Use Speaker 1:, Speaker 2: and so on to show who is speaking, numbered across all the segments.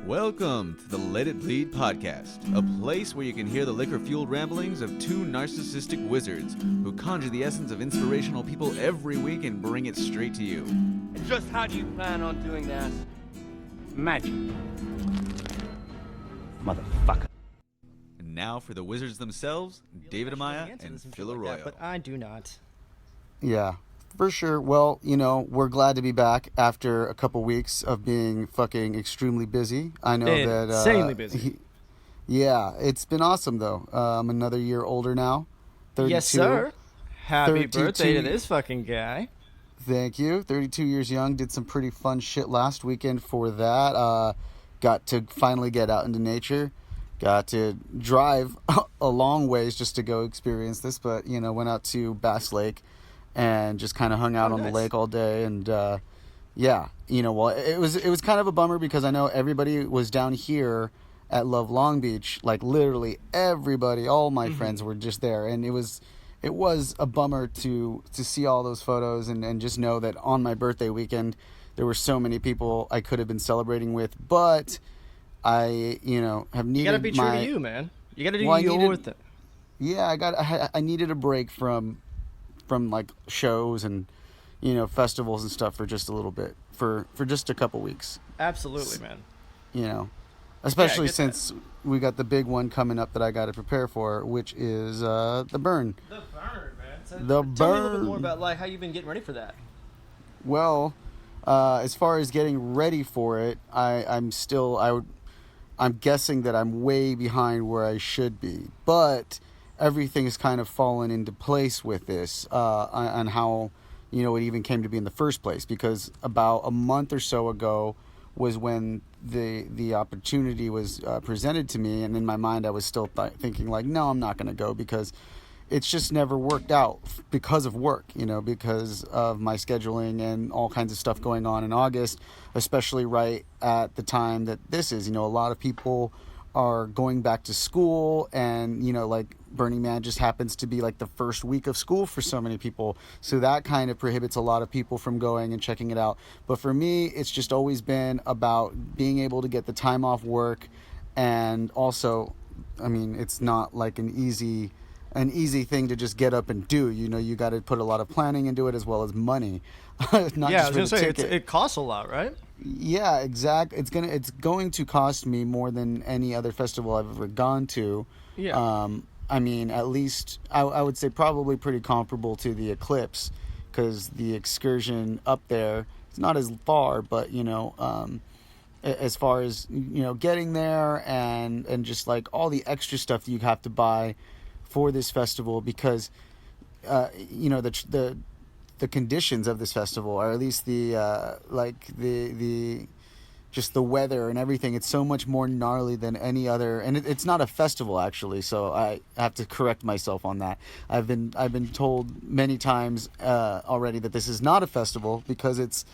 Speaker 1: Welcome to the Let It Bleed podcast, a place where you can hear the liquor-fueled ramblings of two narcissistic wizards who conjure the essence of inspirational people every week and bring it straight to you.
Speaker 2: And just how do you plan on doing that? Magic. Motherfucker.
Speaker 1: And now for the wizards themselves, David Amaya and Phil Arroyo.
Speaker 3: But I do not.
Speaker 4: Yeah, for sure. Well, we're glad to be back after a couple weeks of being fucking extremely busy. I know that...
Speaker 3: Insanely busy.
Speaker 4: Yeah, it's been awesome, though. I'm another year older now. 32.
Speaker 3: Yes, sir. Happy
Speaker 4: 32.
Speaker 3: birthday to this fucking guy.
Speaker 4: Thank you. 32 years young. Did some pretty fun shit last weekend for that. Got to finally get out into nature. Got to drive a long ways just to go experience this. But, went out to Bass Lake and just kind of hung out on the lake all day. And, it was kind of a bummer because I know everybody was down here at Love Long Beach. Like, literally everybody, all my friends were just there. And it was a bummer to see all those photos and just know that on my birthday weekend there were so many people I could have been celebrating with, but I have needed.
Speaker 3: You gotta be true to you, man. You gotta do your thing.
Speaker 4: Yeah, I needed a break from like shows and festivals and stuff for just a little bit, for just a couple weeks.
Speaker 3: Absolutely, man.
Speaker 4: Especially since we got the big one coming up that I got to prepare for, which is the burn.
Speaker 3: The burn, man. So
Speaker 4: the burn.
Speaker 3: Tell me a little bit more about how you've been getting ready for that.
Speaker 4: Well, as far as getting ready for it, I'm guessing that I'm way behind where I should be, but everything has kind of fallen into place with this on how it even came to be in the first place, because about a month or so ago was when the opportunity was presented to me, and in my mind I was still thinking like, no, I'm not going to go because it's just never worked out because of work, because of my scheduling and all kinds of stuff going on in August, especially right at the time that this is. A lot of people are going back to school, and like Burning Man just happens to be like the first week of school for so many people, so that kind of prohibits a lot of people from going and checking it out. But for me, it's just always been about being able to get the time off work, and also, it's not like an easy thing to just get up and do. You got to put a lot of planning into it as well as money.
Speaker 3: I was gonna say it costs a lot, right?
Speaker 4: Yeah, exactly. It's going to cost me more than any other festival I've ever gone to.
Speaker 3: Yeah.
Speaker 4: At least I would say probably pretty comparable to the Eclipse, because the excursion up there, it's not as far, but as far as getting there and just like all the extra stuff that you have to buy for this festival, because the conditions of this festival, or at least the just the weather and everything, it's so much more gnarly than any other. And it's not a festival, actually, so I have to correct myself on that. I've been told many times already that this is not a festival, because it's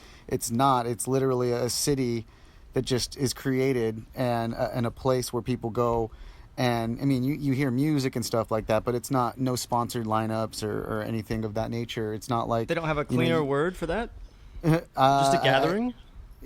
Speaker 4: not. It's literally a city that just is created, and a place where people go. And you hear music and stuff like that, but it's no sponsored lineups or anything of that nature. It's not like
Speaker 3: They don't have a cleaner word for that? Just a gathering?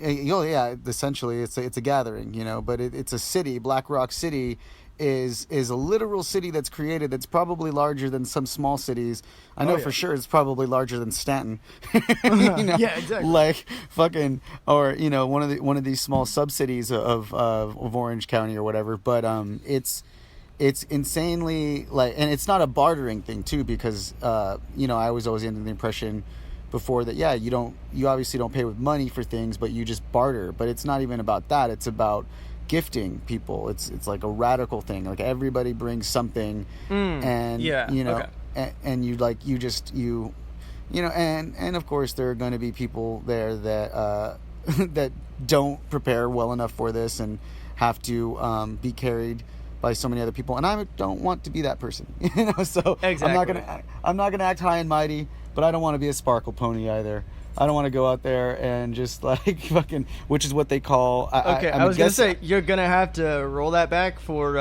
Speaker 4: Yeah, essentially it's a gathering, but it's a city. Black Rock City is a literal city that's created, that's probably larger than some small cities. I know for sure it's probably larger than Stanton.
Speaker 3: Yeah, exactly.
Speaker 4: Like fucking, or one of these small sub cities of Orange County or whatever. But it's insanely and it's not a bartering thing too, because I was always under the impression before that you obviously don't pay with money for things, but you just barter. But it's not even about that. It's about gifting people. It's like a radical thing. Like everybody brings something, and and you and of course there are going to be people there that that don't prepare well enough for this and have to be carried by so many other people, and I don't want to be that person. So
Speaker 3: exactly.
Speaker 4: I'm not gonna act high and mighty, but I don't want to be a sparkle pony either. I don't want to go out there and just like fucking, which is what they call.
Speaker 3: I was gonna say, you're gonna have to roll that back for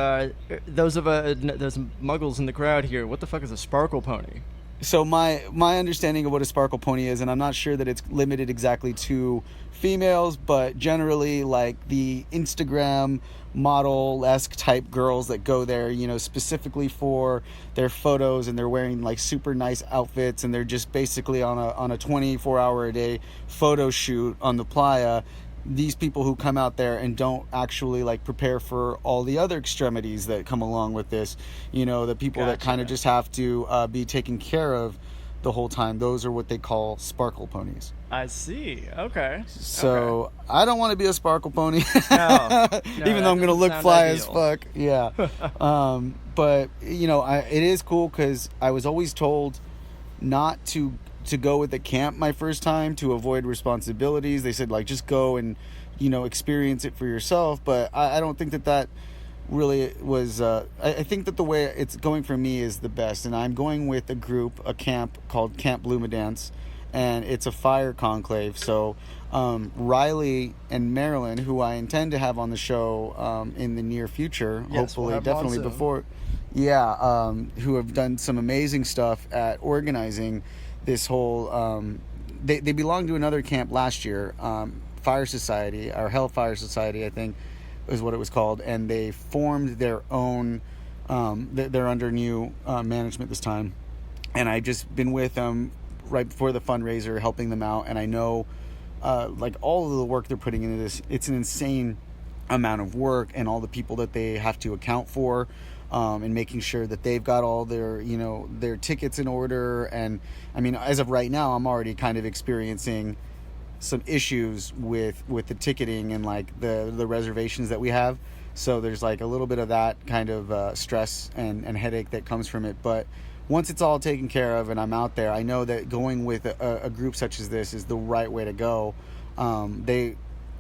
Speaker 3: those muggles in the crowd here. What the fuck is a sparkle pony?
Speaker 4: So my understanding of what a sparkle pony is, and I'm not sure that it's limited exactly to females, but generally like the Instagram model-esque type girls that go there, specifically for their photos, and they're wearing like super nice outfits, and they're just basically on a 24-hour a day photo shoot on the playa. These people who come out there and don't actually like prepare for all the other extremities that come along with this, the people that kind of just have to be taken care of the whole time, those are what they call sparkle ponies.
Speaker 3: I see. Okay.
Speaker 4: So I don't want to be a sparkle pony.
Speaker 3: No,
Speaker 4: Even though I'm gonna look fly as fuck. Yeah. But it is cool because I was always told not to go with the camp my first time to avoid responsibilities. They said like just go and experience it for yourself. But I don't think that really was. I think that the way it's going for me is the best, and I'm going with a camp called Camp Bloomadance, and it's a fire conclave. So Riley and Marilyn, who I intend to have on the show in the near future,
Speaker 3: yes,
Speaker 4: hopefully, definitely before, who have done some amazing stuff at organizing this whole. They belonged to another camp last year, Fire Society, or Hellfire Society, I think is what it was called, and they formed their own. They're under new management this time, and I've just been with them right before the fundraiser, helping them out, and I know like all of the work they're putting into this, it's an insane amount of work, and all the people that they have to account for, and making sure that they've got all their their tickets in order. And I mean, as of right now, I'm already kind of experiencing some issues with the ticketing and like the reservations that we have, so there's like a little bit of that kind of stress and headache that comes from it. But once it's all taken care of and I'm out there, I know that going with a group such as this is the right way to go. They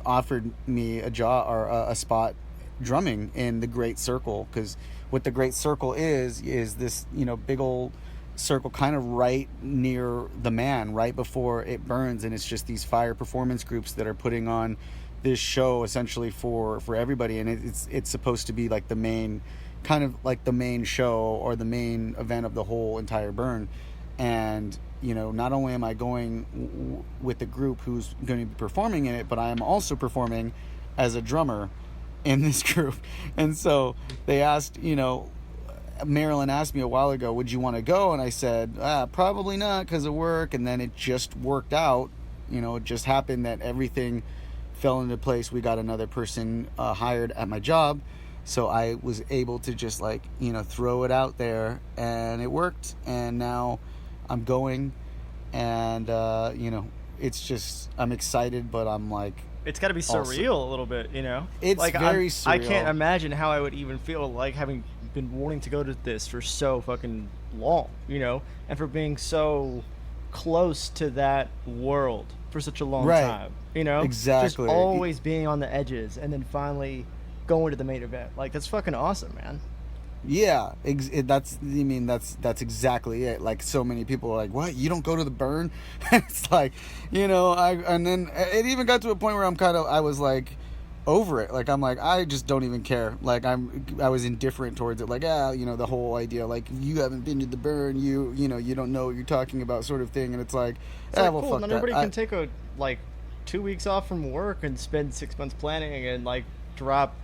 Speaker 4: offered me a job or a spot drumming in the Great Circle, because what the Great Circle is this big old circle kind of right near the man, right before it burns, and it's just these fire performance groups that are putting on this show essentially for everybody, and it's supposed to be like the main kind of like the main show or the main event of the whole entire burn. And not only am I going with the group who's going to be performing in it, but I am also performing as a drummer in this group. And so they asked, Marilyn asked me a while ago, would you want to go? And I said, probably not because of work. And then it just worked out. It just happened that everything fell into place. We got another person hired at my job. So I was able to just throw it out there, and it worked. And now I'm going, and it's just, I'm excited, but I'm like,
Speaker 3: it's got to be surreal a little bit,
Speaker 4: It's like very surreal.
Speaker 3: I can't imagine how I would even feel like having been wanting to go to this for so fucking long, and for being so close to that world for such a long time,
Speaker 4: Exactly.
Speaker 3: Just always being on the edges, and then finally going to the main event. Like, that's fucking awesome, man.
Speaker 4: Yeah, that's exactly it. Like, so many people are like, what, you don't go to the burn? It's like, and then it even got to a point where I was like over it. Like, I'm like, I just don't even care. Like, I was indifferent towards it. Like, the whole idea, like, you haven't been to the burn, you don't know what you're talking about, sort of thing. And it's like,
Speaker 3: well,
Speaker 4: well,
Speaker 3: cool.
Speaker 4: fuck
Speaker 3: Not
Speaker 4: that.
Speaker 3: Everybody can take 2 weeks off from work and spend 6 months planning and drop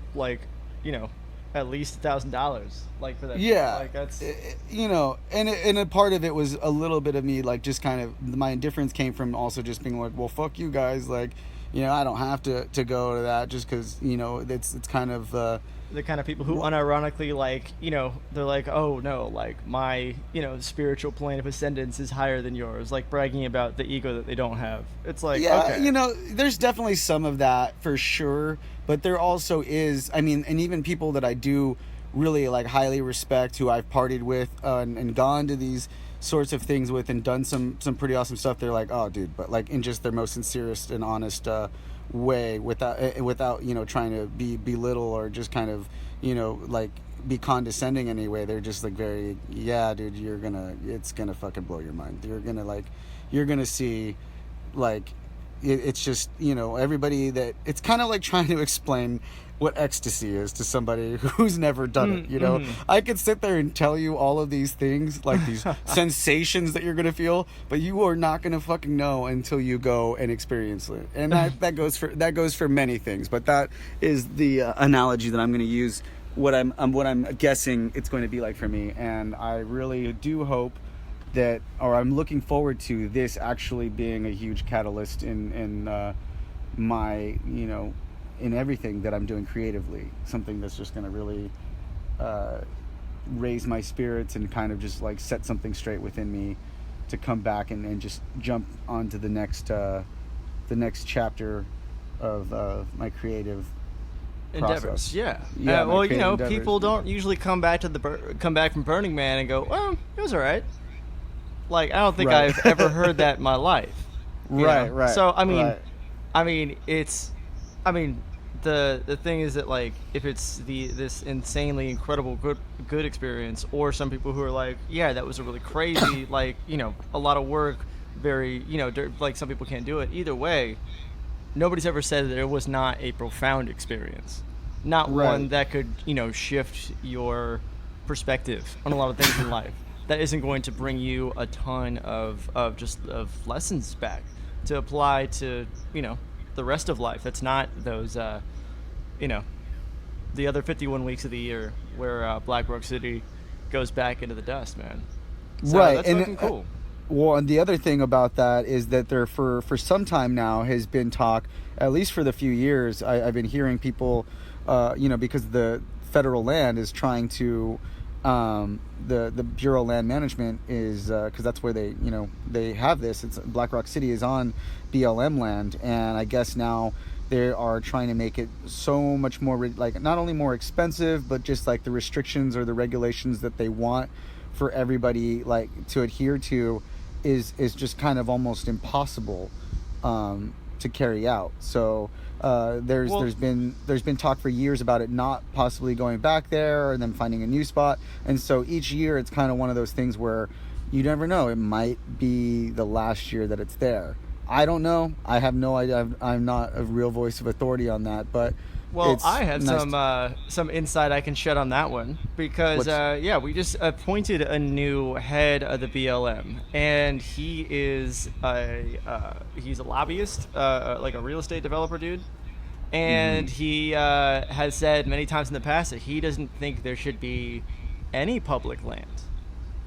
Speaker 3: at least $1,000 for that.
Speaker 4: Yeah,
Speaker 3: that's
Speaker 4: and a part of it was a little bit of me just kind of, my indifference came from also just being like, well, fuck you guys, I don't have to go to that just because it's kind of the
Speaker 3: kind of people who unironically they're like, oh no, my spiritual plane of ascendance is higher than yours, bragging about the ego that they don't have. It's like,
Speaker 4: yeah,
Speaker 3: okay.
Speaker 4: There's definitely some of that for sure, but there also is, and even people that I do really highly respect, who I've partied with and gone to these sorts of things with and done some pretty awesome stuff. They're like, oh dude, but in just their most sincerest and honest way, without trying to be belittle or just kind of be condescending anyway. They're just very, yeah dude, it's gonna fucking blow your mind. You're gonna see it's just, you know, everybody that it's kind of like trying to explain what ecstasy is to somebody who's never done it, you know. I could sit there and tell you all of these things, like these sensations that you're gonna feel, but you are not gonna fucking know until you go and experience it. And that goes for many things, but that is the analogy that I'm gonna use. What I'm guessing it's going to be like for me, and I really do hope that, or I'm looking forward to this actually being a huge catalyst in my, you know, in everything that I'm doing creatively. Something that's just going to really raise my spirits and kind of just like set something straight within me to come back and just jump onto the next chapter of my creative
Speaker 3: endeavors.
Speaker 4: process.
Speaker 3: Yeah.
Speaker 4: Well,
Speaker 3: you know,
Speaker 4: endeavors.
Speaker 3: people don't usually come back from Burning Man and go, well, it was all right. Like, I don't think
Speaker 4: Right.
Speaker 3: I've ever heard that in my life. You know?
Speaker 4: Right.
Speaker 3: So I mean,
Speaker 4: right.
Speaker 3: the thing is that, like, if it's this insanely incredible good experience, or some people who are like, yeah, that was a really crazy, like, you know, a lot of work, very, you know, like, some people can't do it. Either way, nobody's ever said that it was not a profound experience, not
Speaker 4: Right.
Speaker 3: one that could, you know, shift your perspective on a lot of things in life. That isn't going to bring you a ton of lessons back to apply to, you know, the rest of life. That's not those, you know, the other 51 weeks of the year where Black Rock City goes back into the dust, man. So
Speaker 4: Right,
Speaker 3: that's
Speaker 4: and
Speaker 3: fucking cool.
Speaker 4: Well, and the other thing about that is that there for some time now has been talk, at least for the few years, I've been hearing people, you know, because the federal land is trying to, the Bureau of Land Management is, because that's where they, you know, they have this. It's Black Rock City is on BLM land, and I guess now they are trying to make it so much more like not only more expensive, but just like the restrictions or the regulations that they want for everybody like to adhere to is just kind of almost impossible to carry out. So there's been talk for years about it not possibly going back there and then finding a new spot. And so each year it's kind of one of those things where you never know. It might be the last year that it's there. I don't know. I have no idea. I'm not a real voice of authority on that, but
Speaker 3: Well,
Speaker 4: it's
Speaker 3: I had
Speaker 4: nice
Speaker 3: some insight I can shed on that one because yeah, we just appointed a new head of the BLM, and he is he's a lobbyist, like a real estate developer dude, and he has said many times in the past that he doesn't think there should be any public land.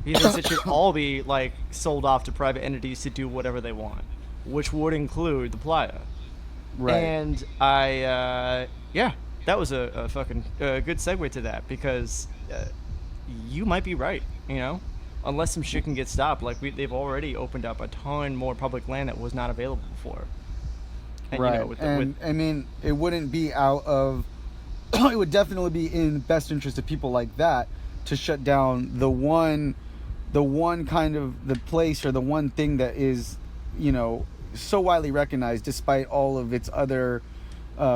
Speaker 3: He thinks it should all be like sold off to private entities to do whatever they want, which would include the playa.
Speaker 4: Right.
Speaker 3: And yeah, that was a fucking good segue to that, because you might be right, you know, unless some shit can get stopped. Like they've already opened up a ton more public land that was not available before. And,
Speaker 4: right.
Speaker 3: You know,
Speaker 4: I mean, it wouldn't be out of. It would definitely be in the best interest of people like that to shut down the one kind of the place or the one thing that is, you know, so widely recognized despite all of its other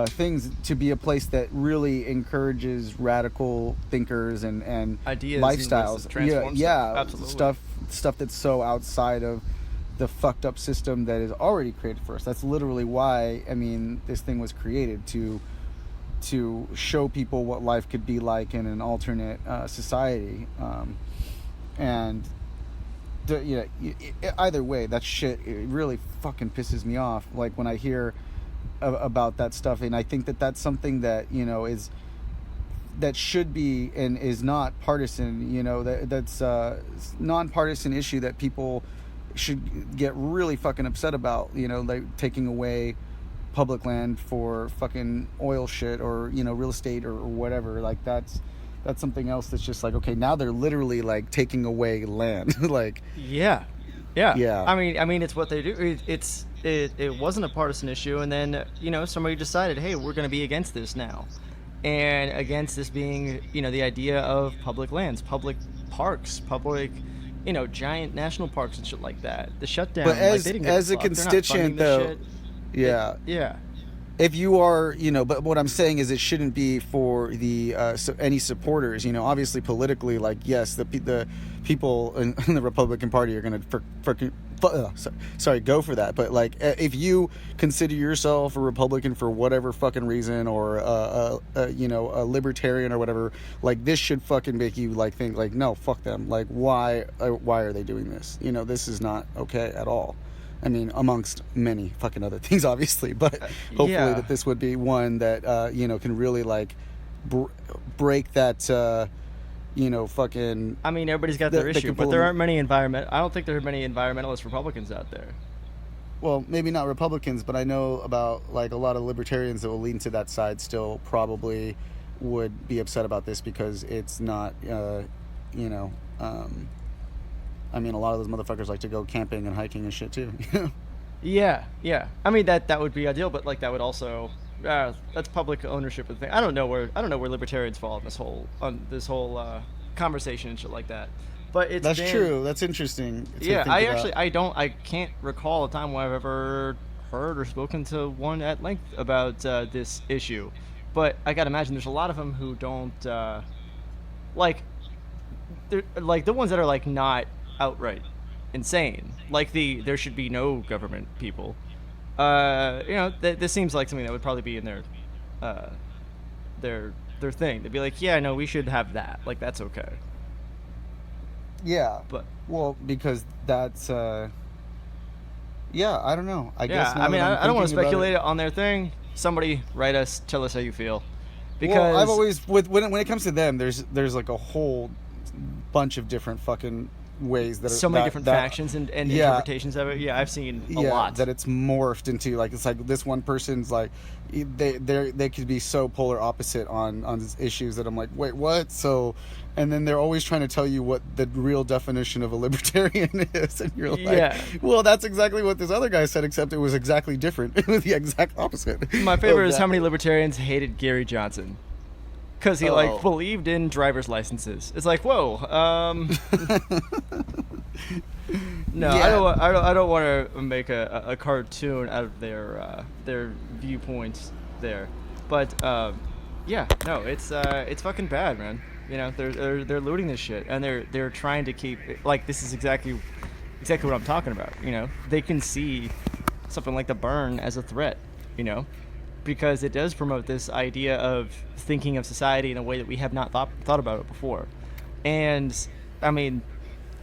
Speaker 4: things, to be a place that really encourages radical thinkers and
Speaker 3: ideas,
Speaker 4: lifestyles. Yeah,
Speaker 3: absolutely.
Speaker 4: Stuff that's so outside of the fucked up system that is already created for us. That's literally why, I mean, this thing was created to show people what life could be like in an alternate society. And either way, that shit, it really fucking pisses me off, like when I hear about that stuff. And I think that that's something that, you know, that should be and is not partisan, you know, that's non-partisan issue that people should get really fucking upset about, you know, like taking away public land for fucking oil shit or, you know, real estate or whatever. Like that's something else that's just like, okay, now they're literally like taking away land. Like
Speaker 3: yeah. I mean, it's what they do. It wasn't a partisan issue, and then, you know, somebody decided, hey, we're going to be against this now, and against this being, you know, the idea of public lands, public parks, public, you know, giant national parks and shit like that. The shutdown.
Speaker 4: But
Speaker 3: like, they didn't give
Speaker 4: as a
Speaker 3: fuck. They're not
Speaker 4: constituent,
Speaker 3: funding this
Speaker 4: though,
Speaker 3: shit.
Speaker 4: yeah. If you are, you know, but what I'm saying is it shouldn't be for the any supporters. You know, obviously politically, like, yes, the people in the Republican Party are going to sorry, go for that. But like, if you consider yourself a Republican for whatever fucking reason, or you know, a libertarian or whatever, like this should fucking make you like think like, no, fuck them. Like, why are they doing this? You know, this is not okay at all. I mean, amongst many fucking other things, obviously, but hopefully that this would be one that you know, can really like break that. You know, fucking.
Speaker 3: I mean, everybody's got their issue, but there aren't many I don't think there are many environmentalist Republicans out there.
Speaker 4: Well, maybe not Republicans, but I know about like a lot of libertarians that will lean to that side still probably would be upset about this because it's not, you know, I mean, a lot of those motherfuckers like to go camping and hiking and shit too.
Speaker 3: Yeah. I mean, that would be ideal, but like that would also. That's public ownership of the thing. I don't know where libertarians fall on this whole conversation and shit like that. But it's
Speaker 4: true. That's interesting.
Speaker 3: I can't recall a time where I've ever heard or spoken to one at length about this issue. But I gotta imagine there's a lot of them who don't like the ones that are like not outright insane. Like there should be no government people. You know, this seems like something that would probably be in their thing. They'd be like, yeah, no, we should have that. Like, that's okay.
Speaker 4: Yeah.
Speaker 3: But
Speaker 4: well, because that's yeah, I don't know. I guess.
Speaker 3: I mean, I don't want to speculate on their thing. Somebody write us, tell us how you feel. Because
Speaker 4: well, I've always when it comes to them, there's like a whole bunch of different fucking ways that are
Speaker 3: so many different factions and interpretations of it. Yeah, I've seen a lot
Speaker 4: that it's morphed into. Like, it's like this one person's like they could be so polar opposite on these issues that I'm like, wait, what? So, and then they're always trying to tell you what the real definition of a libertarian is, and you're like, well, that's exactly what this other guy said, except it was exactly different. It was the exact opposite.
Speaker 3: My favorite is how many libertarians hated Gary Johnson. Because he like believed in driver's licenses. It's like, whoa. No, yeah. I don't want to make a cartoon out of their viewpoints there, but yeah, no, it's fucking bad, man. You know, they're looting this shit, and they're trying to keep like this is exactly what I'm talking about. You know, they can see something like the burn as a threat. You know. Because it does promote this idea of thinking of society in a way that we have not thought about it before. And, I mean,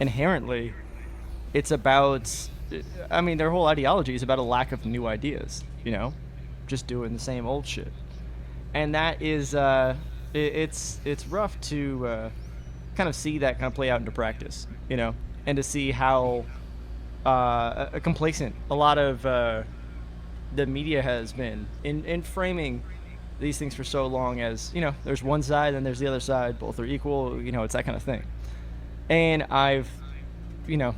Speaker 3: inherently, it's about... I mean, their whole ideology is about a lack of new ideas, you know? Just doing the same old shit. And that is... it's rough to kind of see that kind of play out into practice, you know? And to see how complacent a lot of... the media has been in framing these things for so long as, you know, there's one side and there's the other side, both are equal, you know, it's that kind of thing. And I've, you know,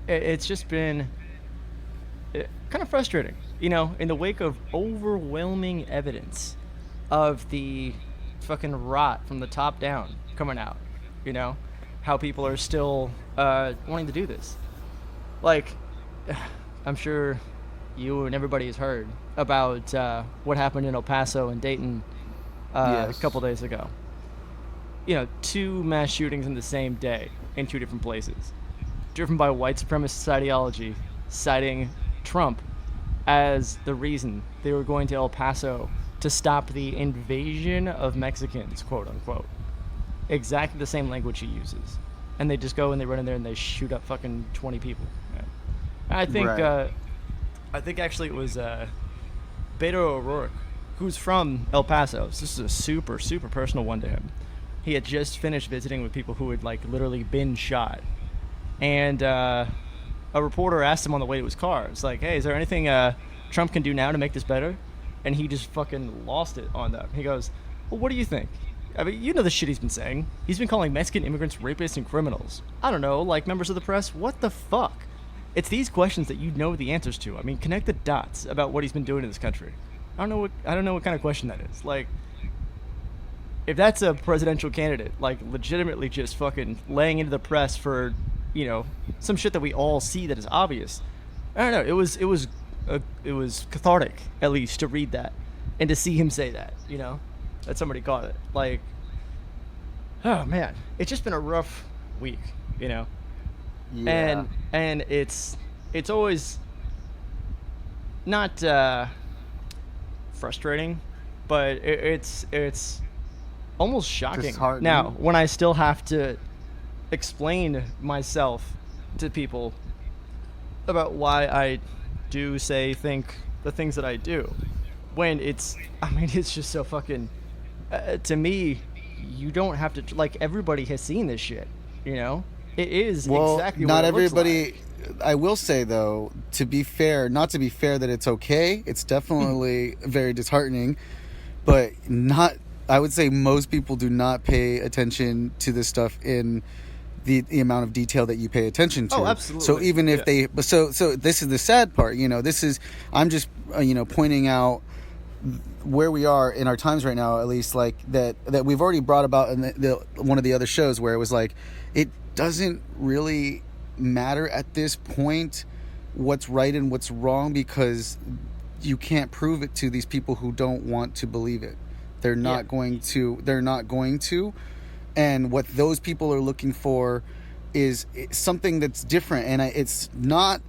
Speaker 3: it's just been kind of frustrating, you know, in the wake of overwhelming evidence of the fucking rot from the top down coming out, you know, how people are still wanting to do this. Like, I'm sure you and everybody has heard about what happened in El Paso and Dayton a couple days ago. You know, 2 mass shootings in the same day in 2 different places, driven by white supremacist ideology, citing Trump as the reason they were going to El Paso to stop the invasion of Mexicans, quote unquote. Exactly the same language he uses. And they just go and they run in there and they shoot up fucking 20 people. Yeah. I think... Right. I think actually it was Beto O'Rourke, who's from El Paso. So this is a super, super personal one to him. He had just finished visiting with people who had like literally been shot. And a reporter asked him on the way to his car, it's like, hey, is there anything Trump can do now to make this better? And he just fucking lost it on them. He goes, well, what do you think? I mean, you know the shit he's been saying. He's been calling Mexican immigrants rapists and criminals. I don't know, like members of the press? What the fuck? It's these questions that you know the answers to. I mean, connect the dots about what he's been doing in this country. I don't know what kind of question that is. Like, if that's a presidential candidate, like legitimately just fucking laying into the press for, you know, some shit that we all see that is obvious. I don't know. It was cathartic, at least, to read that and to see him say that. You know, that somebody caught it. Like, oh man, it's just been a rough week. You know. Yeah. And it's it's always not frustrating, but it's almost shocking.
Speaker 4: Disheartening.
Speaker 3: Now, when I still have to explain myself to people about why I do say think the things that I do, when it's just so fucking to me, you don't have to, like, everybody has seen this shit, you know? It is exactly
Speaker 4: not
Speaker 3: what it
Speaker 4: everybody.
Speaker 3: looks like.
Speaker 4: I will say though, to be fair, not to be fair that it's okay. It's definitely very disheartening, but not. I would say most people do not pay attention to this stuff in the amount of detail that you pay attention to.
Speaker 3: Oh, absolutely.
Speaker 4: So even if so this is the sad part. You know, this is, I'm just pointing out where we are in our times right now, at least, like that we've already brought about in one of the other shows, where it was like, it doesn't really matter at this point what's right and what's wrong, because you can't prove it to these people who don't want to believe it. They're not going to. And what those people are looking for is something that's different. And it's not,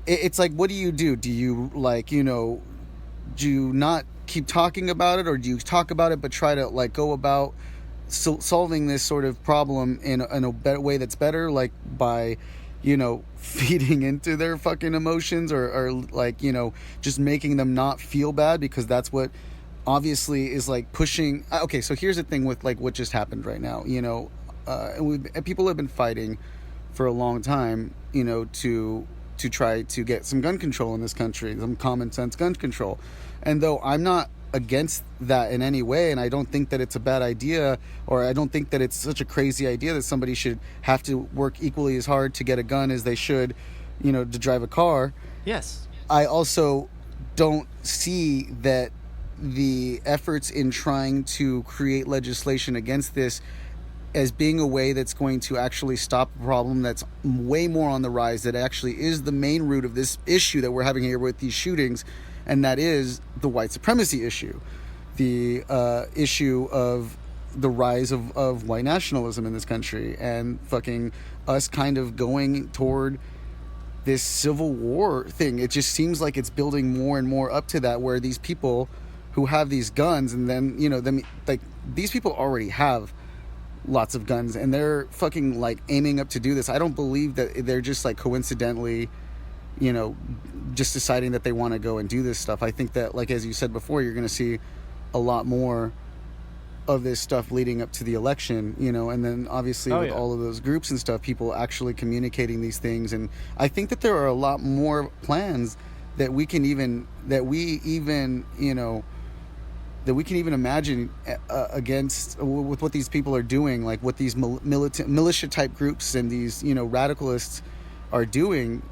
Speaker 4: it's like, what do you do? Do you, like, do you not keep talking about it, or do you talk about it but try to, like, go about solving this sort of problem in a better way that's better, like by feeding into their fucking emotions, or like just making them not feel bad, because that's what obviously is like pushing. Okay, so here's the thing with like what just happened right now, and people have been fighting for a long time, to try to get some gun control in this country, some common sense gun control. And though I'm not against that in any way, and I don't think that it's a bad idea, or I don't think that it's such a crazy idea that somebody should have to work equally as hard to get a gun as they should, to drive a car.
Speaker 3: Yes.
Speaker 4: I also don't see that the efforts in trying to create legislation against this as being a way that's going to actually stop a problem that's way more on the rise, that actually is the main root of this issue that we're having here with these shootings, and that is the white supremacy issue, the issue of the rise of white nationalism in this country, and fucking us kind of going toward this civil war thing. It just seems like it's building more and more up to that, where these people who have these guns, and then like these people already have lots of guns, and they're fucking like aiming up to do this. I don't believe that they're just like coincidentally just deciding that they want to go and do this stuff. I think that, like, as you said before, you're going to see a lot more of this stuff leading up to the election, and then obviously with all of those groups and stuff, people actually communicating these things. And I think that there are a lot more plans that we can even imagine against with what these people are doing, like what these militia type groups and these radicalists are doing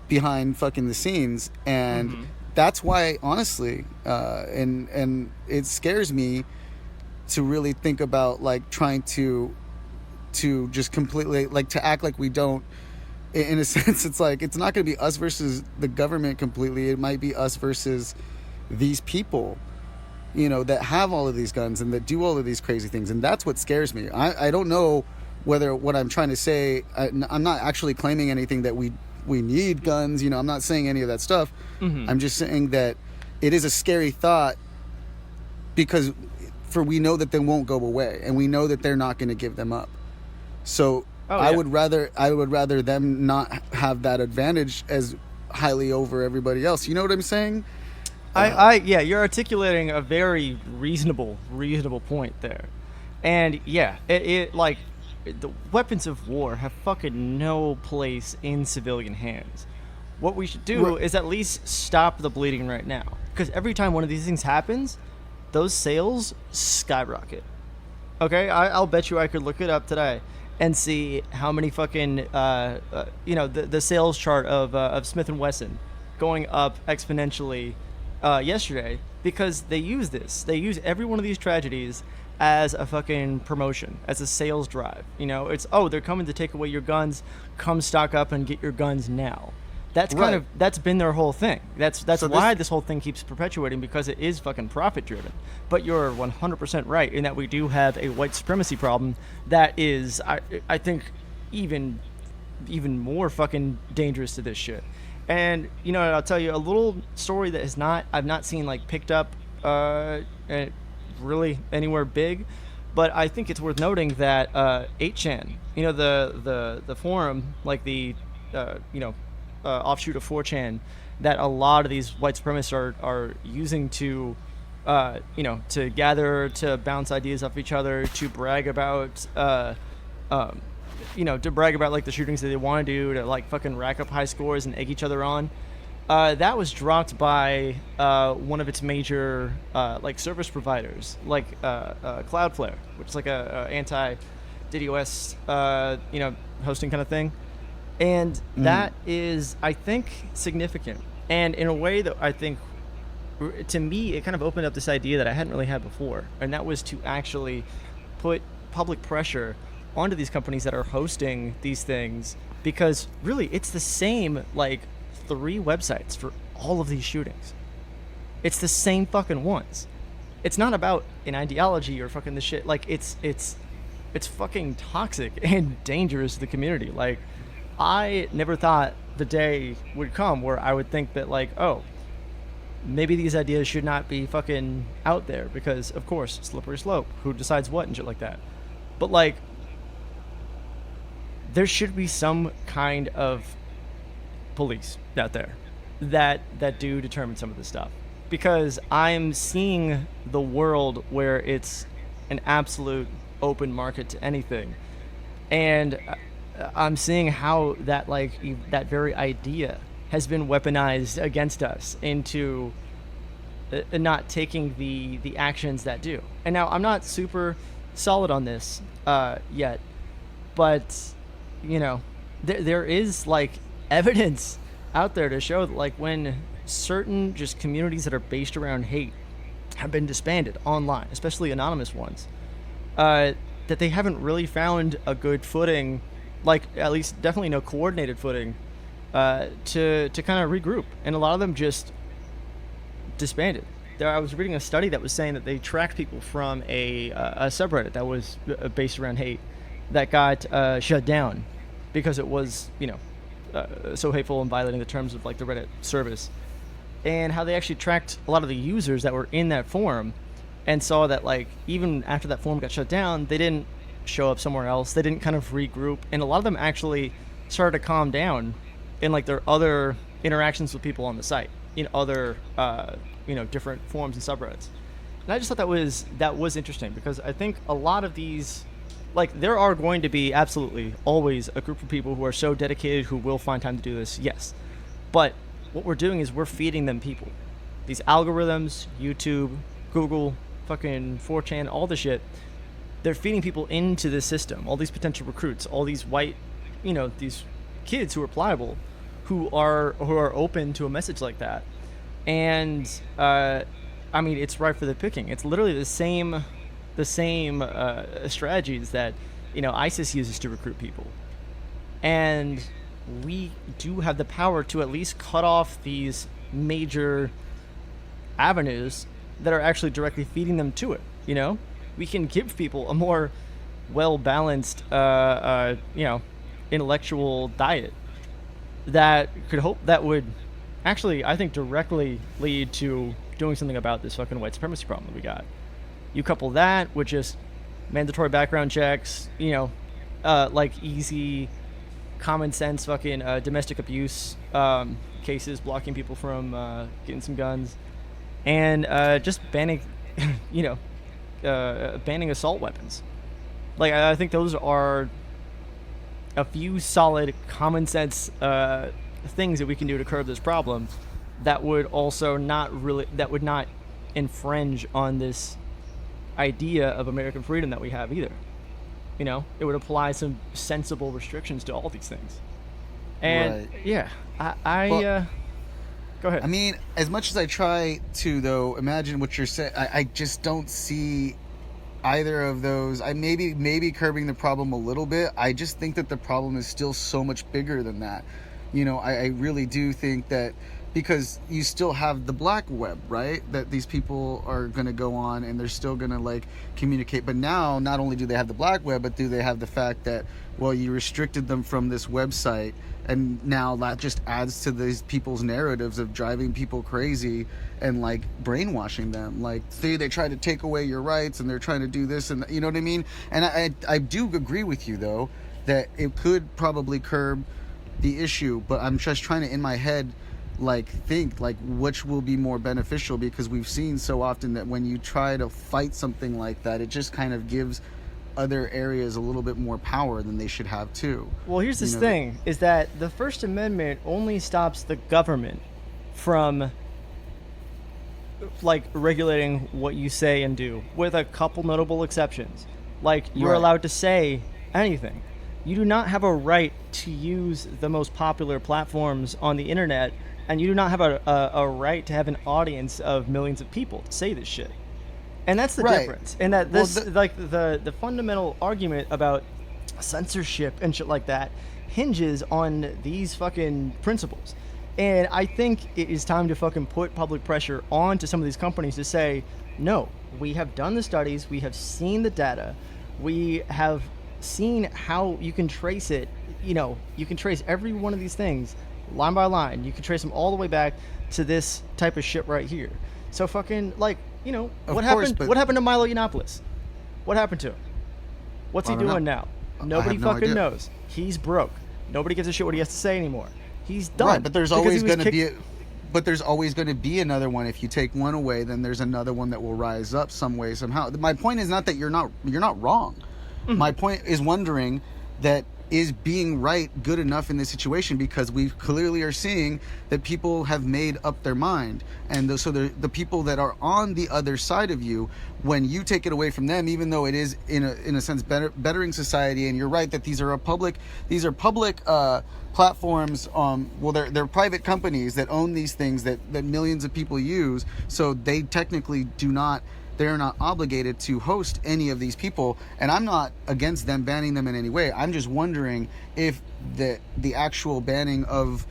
Speaker 4: behind fucking the scenes. And that's why, honestly, and it scares me to really think about like trying to just completely, like, to act like we don't. In a sense, it's like, it's not going to be us versus the government completely. It might be us versus these people, that have all of these guns and that do all of these crazy things. And that's what scares me. I don't know whether what I'm trying to say, I'm not actually claiming anything that we need guns, I'm not saying any of that stuff. I'm just saying that it is a scary thought, because we know that they won't go away, and we know that they're not going to give them up. So I would rather them not have that advantage as highly over everybody else. You know what I'm saying?
Speaker 3: Yeah, you're articulating a very reasonable point there. And yeah, it like, the weapons of war have fucking no place in civilian hands. What we should do is at least stop the bleeding right now, because every time one of these things happens, those sales skyrocket. Okay, I'll bet you I could look it up today and see how many fucking the sales chart of Smith & Wesson going up exponentially yesterday, because they use every one of these tragedies as a fucking promotion, as a sales drive. It's, they're coming to take away your guns, come stock up and get your guns now. That's that's been their whole thing. That's why this whole thing keeps perpetuating, because it is fucking profit driven. But you're 100% right in that we do have a white supremacy problem that is, I think, even even more fucking dangerous to this shit. And you know, I'll tell you a little story that I've not seen like picked up really anywhere big, but I think it's worth noting that 8chan, you know, the forum, like the offshoot of 4chan, that a lot of these white supremacists are using to to gather, to bounce ideas off each other, to brag about to brag about like the shootings that they want to do, to like fucking rack up high scores and egg each other on. That was dropped by one of its major like service providers, like Cloudflare, which is like a anti DDoS hosting kind of thing, and that is, I think, significant, and in a way that I think, to me, it kind of opened up this idea that I hadn't really had before, and that was to actually put public pressure onto these companies that are hosting these things, because really it's the same like 3 websites for all of these shootings. It's the same fucking ones. It's not about an ideology or fucking the shit. Like it's fucking toxic and dangerous to the community. Like, I never thought the day would come where I would think that like, oh, maybe these ideas should not be fucking out there, because of course, slippery slope, who decides what and shit like that. But like, there should be some kind of police out there that do determine some of this stuff, because I'm seeing the world where it's an absolute open market to anything, and I'm seeing how that that very idea has been weaponized against us into not taking the actions that do. And now I'm not super solid on this yet, but you know, there is like evidence out there to show that like when certain just communities that are based around hate have been disbanded online, especially anonymous ones, that they haven't really found a good footing, like at least definitely no coordinated footing, to kind of regroup, and a lot of them just disbanded. I was reading a study that was saying that they tracked people from a subreddit that was based around hate that got shut down because it was, so hateful and violating the terms of like the Reddit service, and how they actually tracked a lot of the users that were in that forum and saw that like even after that forum got shut down, they didn't show up somewhere else. They didn't kind of regroup, and a lot of them actually started to calm down in like their other interactions with people on the site, in other different forums and subreddits. And I just thought that was interesting, because I think a lot of these, like, there are going to be absolutely always a group of people who are so dedicated who will find time to do this, yes. But what we're doing is we're feeding them people. These algorithms, YouTube, Google, fucking 4chan, all the shit, they're feeding people into this system, all these potential recruits, all these white, these kids who are pliable, who are open to a message like that. And it's ripe for the picking. It's literally the same strategies that ISIS uses to recruit people, and we do have the power to at least cut off these major avenues that are actually directly feeding them to it. We can give people a more well-balanced intellectual diet that would actually, I think, directly lead to doing something about this fucking white supremacy problem that we got. You couple that with just mandatory background checks, like easy, common sense fucking domestic abuse cases, blocking people from getting some guns, and just banning, banning assault weapons. Like, I think those are a few solid, common sense things that we can do to curb this problem that would also not infringe on this idea of American freedom that we have either. It would apply some sensible restrictions to all these things. And
Speaker 4: right.
Speaker 3: Yeah, go ahead.
Speaker 4: I mean, as much as I try to, though, imagine what you're saying, I just don't see either of those. I maybe curbing the problem a little bit. I just think that the problem is still so much bigger than that. I really do think that, because you still have the black web, right? That these people are going to go on and they're still going to like communicate. But now, not only do they have the black web, but do they have the fact that, well, you restricted them from this website, and now that just adds to these people's narratives of driving people crazy and like brainwashing them. Like, see, they try to take away your rights and they're trying to do this, and you know what I mean? And I do agree with you though that it could probably curb the issue, but I'm just trying to, in my head, like think like which will be more beneficial, because we've seen so often that when you try to fight something like that, it just kind of gives other areas a little bit more power than they should have too.
Speaker 3: Well, here's this thing, is that the First Amendment only stops the government from like regulating what you say and do, with a couple notable exceptions. Like, you're allowed to say anything. You do not have a right to use the most popular platforms on the internet, and you do not have a right to have an audience of millions of people to say this shit. And that's the difference. And that this, the fundamental argument about censorship and shit like that hinges on these fucking principles. And I think it is time to fucking put public pressure on to some of these companies to say, no, we have done the studies, we have seen the data, we have seen how you can trace it. You know, you can trace every one of these things line by line. You can trace them all the way back to this type of shit right here. So fucking, like, you know, what happened to Milo Yiannopoulos? What happened to him? What's he doing now? Nobody fucking knows. He's broke. Nobody gives a shit what he has to say anymore. He's done.
Speaker 4: Right, but there's always going to be another one. If you take one away, then there's another one that will rise up some way, somehow. My point is not that you're not wrong. Mm-hmm. My point is wondering that, is being right good enough in this situation? Because we clearly are seeing that people have made up their mind, and so the people that are on the other side of you, when you take it away from them, even though it is in a sense bettering society, and you're right that these are public platforms. Well, they're private companies that own these things that millions of people use, so they technically they're not obligated to host any of these people, and I'm not against them banning them in any way. I'm just wondering if the actual banning of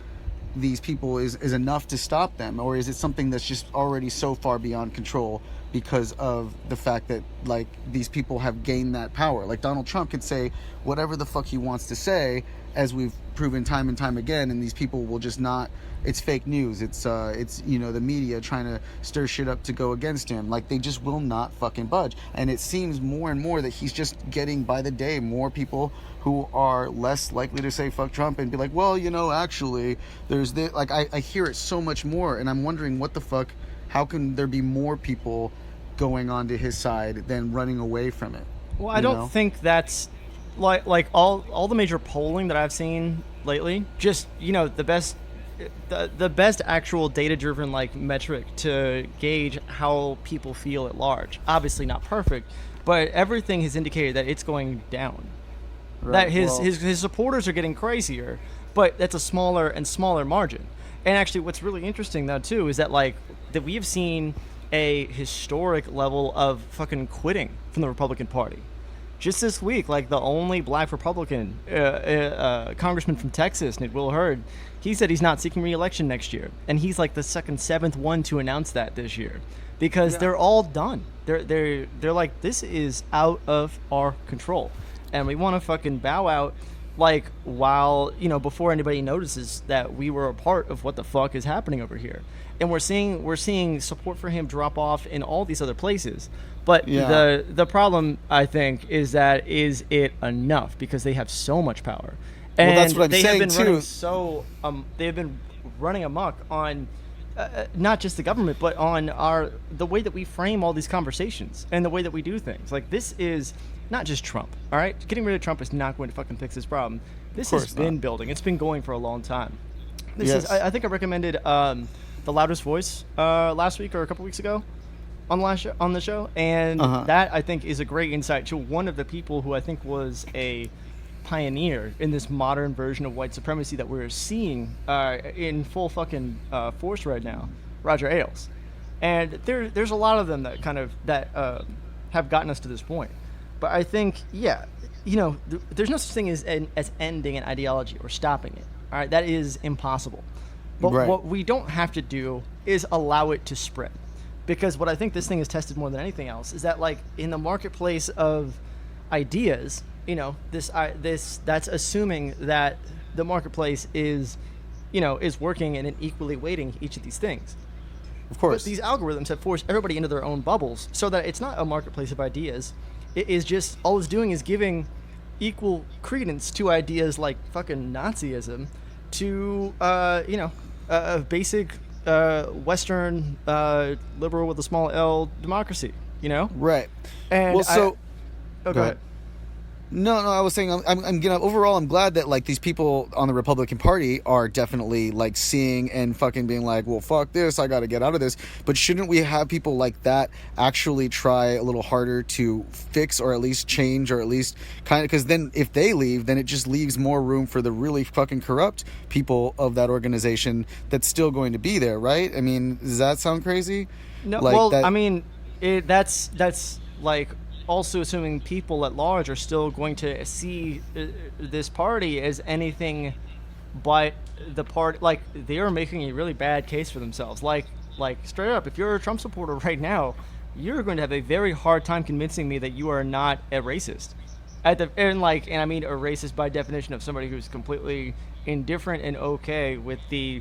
Speaker 4: these people is enough to stop them, or is it something that's just already so far beyond control because of the fact that, like, these people have gained that power. Like, Donald Trump could say whatever the fuck he wants to say, as we've proven time and time again, and these people will just not. It's fake news. It's the media trying to stir shit up to go against him. Like, they just will not fucking budge. And it seems more and more that he's just getting, by the day, more people who are less likely to say fuck Trump and be like, well, actually, there's this. Like, I hear it so much more, and I'm wondering what the fuck. How can there be more people going on to his side than running away from it?
Speaker 3: Well, I don't think that's like all the major polling that I've seen lately. Just the best actual data-driven like metric to gauge how people feel at large. Obviously not perfect, but everything has indicated that it's going down. Right, that his supporters are getting crazier, but that's a smaller and smaller margin. And actually, what's really interesting though too is that that we have seen a historic level of fucking quitting from the Republican Party. Just this week, the only black Republican congressman from Texas, Will Hurd, he said he's not seeking re-election next year, and he's like the seventh one to announce that this year, because they're all done. They're like, this is out of our control, and we want to fucking bow out, while before anybody notices that we were a part of what the fuck is happening over here. And we're seeing support for him drop off in all these other places. But the problem, I think, is that is it enough? Because they have so much power, and
Speaker 4: that's what I'm
Speaker 3: they
Speaker 4: saying
Speaker 3: have been
Speaker 4: too.
Speaker 3: running they have been running amok on not just the government, but on the way that we frame all these conversations and the way that we do things. Like, this is not just Trump. All right, getting rid of Trump is not going to fucking fix this problem. This has been building. It's been going for a long time. I think I recommended The Loudest Voice last week or a couple weeks ago on the show, and that, I think, is a great insight to one of the people who I think was a pioneer in this modern version of white supremacy that we're seeing in full fucking force right now, Roger Ailes. And there's a lot of them that kind of have gotten us to this point. But I think, there's no such thing as ending an ideology or stopping it. All right, that is impossible. But
Speaker 4: Right.
Speaker 3: what we don't have to do is allow it to spread. Because what I think this thing has tested more than anything else is that, like, in the marketplace of ideas, you know, that's assuming that the marketplace is, you know, is working and equally weighting each of these things.
Speaker 4: Of course.
Speaker 3: But these algorithms have forced everybody into their own bubbles, so that it's not a marketplace of ideas. It is just, all it's doing is giving equal credence to ideas like fucking Nazism, to you know, basic Western liberal with a small L democracy. You know.
Speaker 4: Right.
Speaker 3: And
Speaker 4: well, so
Speaker 3: go ahead.
Speaker 4: No, I was saying I'm you know, overall I'm glad that like these people on the Republican Party are definitely like seeing and fucking being like, well, fuck this, I got to get out of this. But shouldn't we have people like that actually try a little harder to fix or at least change or at least kind of, because then if they leave, then it just leaves more room for the really fucking corrupt people of that organization that's still going to be there, right? I mean, does that sound crazy?
Speaker 3: No,
Speaker 4: like
Speaker 3: well,
Speaker 4: that,
Speaker 3: I mean, that's like also assuming people at large are still going to see this party as anything but the party. Like, they are making a really bad case for themselves. Like straight up, if you're a Trump supporter right now, you're going to have a very hard time convincing me that you are not a racist. And I mean a racist by definition of somebody who's completely indifferent and okay with the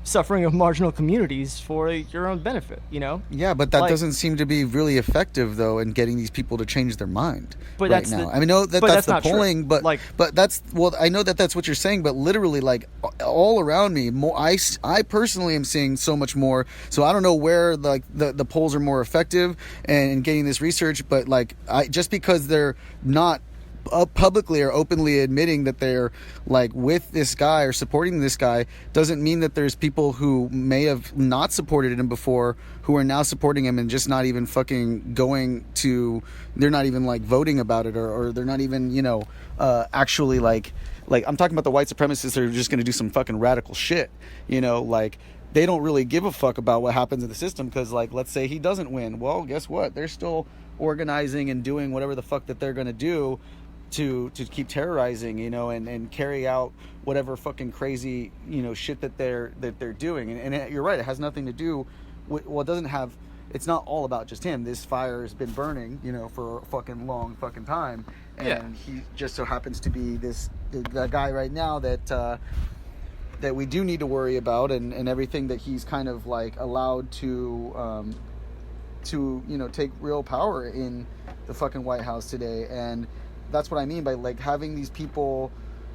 Speaker 3: suffering of marginal communities for your own benefit, you know?
Speaker 4: Yeah, but that doesn't seem to be really effective, though, in getting these people to change their mind
Speaker 3: but
Speaker 4: right
Speaker 3: that's
Speaker 4: now.
Speaker 3: the,
Speaker 4: I mean, no, that's the polling,
Speaker 3: true.
Speaker 4: but that's, well, I know that's what you're saying, but literally, like, all around me, I personally am seeing so much more, so I don't know where, like, the polls are more effective in getting this research, but, like, just because they're not publicly or openly admitting that they're like with this guy or supporting this guy doesn't mean that there's people who may have not supported him before who are now supporting him and just not even fucking going to, they're not even like voting about it, or they're not even, you know, actually like I'm talking about the white supremacists that are just going to do some fucking radical shit, you know, like they don't really give a fuck about what happens in the system because, like, let's say he doesn't win, well, guess what, they're still organizing and doing whatever the fuck that they're going to do to keep terrorizing, you know, and carry out whatever fucking crazy, you know, shit that they're doing. And you're right, it has nothing to do with, well, it doesn't have, it's not all about just him. This fire has been burning, you know, for a fucking long fucking time, and he just so happens to be the guy right now that we do need to worry about, and everything that he's kind of like allowed to you know, take real power in the fucking White House today. And that's what I mean by like having these people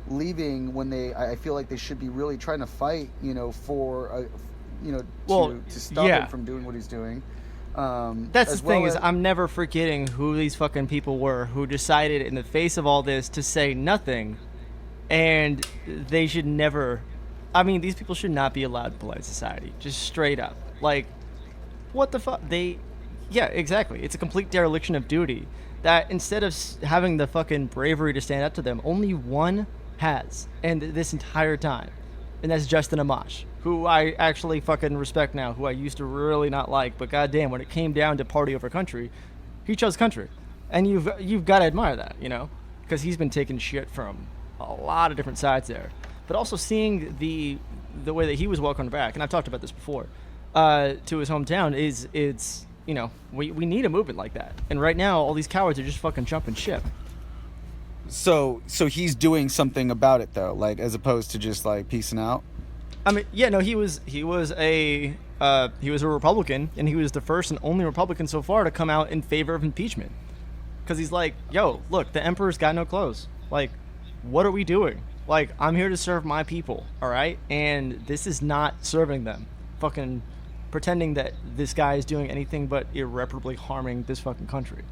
Speaker 4: leaving when I feel like they should be really trying to fight, you know, for you know, to stop him from doing what he's doing.
Speaker 3: That's the thing, is I'm never forgetting who these fucking people were who decided in the face of all this to say nothing, and they should never, I mean, these people should not be allowed in polite society, just straight up. Like, what the fuck? Yeah, exactly. It's a complete dereliction of duty that instead of having the fucking bravery to stand up to them, only one has, and this entire time, and that's Justin Amash, who I actually fucking respect now, who I used to really not like, but goddamn, when it came down to party over country, he chose country, and you've got to admire that, you know, because he's been taking shit from a lot of different sides there, but also seeing the way that he was welcomed back, and I've talked about this before, to his hometown it's you know, we need a movement like that. And right now, all these cowards are just fucking jumping ship.
Speaker 4: So he's doing something about it, though, like, as opposed to just, like, peacing out?
Speaker 3: I mean, yeah, no, he was a Republican, and he was the first and only Republican so far to come out in favor of impeachment. Because he's like, yo, look, the emperor's got no clothes. Like, what are we doing? Like, I'm here to serve my people, all right? And this is not serving them. Fucking pretending that this guy is doing anything but irreparably harming this fucking country.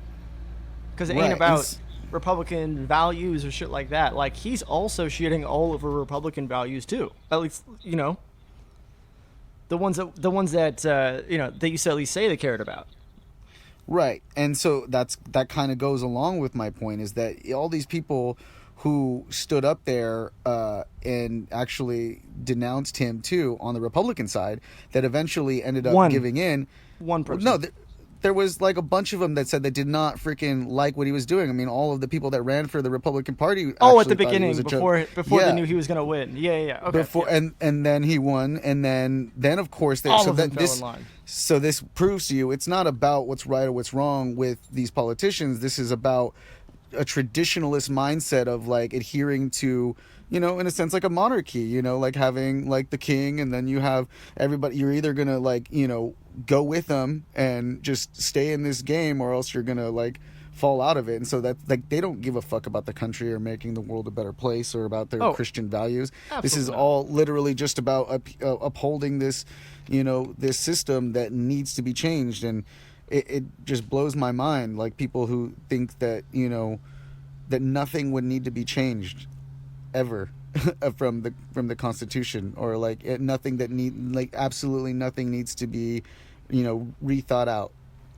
Speaker 3: Because it ain't about Republican values or shit like that. Like, he's also shitting all over Republican values too. At least, you know, the ones that you know, they used to at least say they cared about.
Speaker 4: Right. And so that kind of goes along with my point, is that all these people who stood up there and actually denounced him too on the Republican side, that eventually ended up giving in.
Speaker 3: One person.
Speaker 4: No, there was like a bunch of them that said they did not freaking like what he was doing. I mean, all of the people that ran for the Republican Party.
Speaker 3: Oh, at the
Speaker 4: actually thought he
Speaker 3: beginning,
Speaker 4: was a
Speaker 3: before
Speaker 4: joke.
Speaker 3: they
Speaker 4: Yeah.
Speaker 3: knew he was gonna win. Yeah. Okay.
Speaker 4: Before
Speaker 3: yeah.
Speaker 4: and then he won, and then of course they,
Speaker 3: All
Speaker 4: so
Speaker 3: of them
Speaker 4: that
Speaker 3: fell
Speaker 4: this
Speaker 3: in line.
Speaker 4: so this proves to you it's not about what's right or what's wrong with these politicians. This is about a traditionalist mindset of like adhering to, you know, in a sense like a monarchy, you know, like having like the king, and then you have everybody. You're either gonna like, you know, go with them and just stay in this game, or else you're gonna like fall out of it. And so that like they don't give a fuck about the country or making the world a better place or about their Christian values. This is
Speaker 3: not.
Speaker 4: all literally just about upholding this, you know, this system that needs to be changed. And it just blows my mind, like people who think that, you know, that nothing would need to be changed ever from the Constitution, or like nothing that absolutely nothing needs to be, you know, rethought out.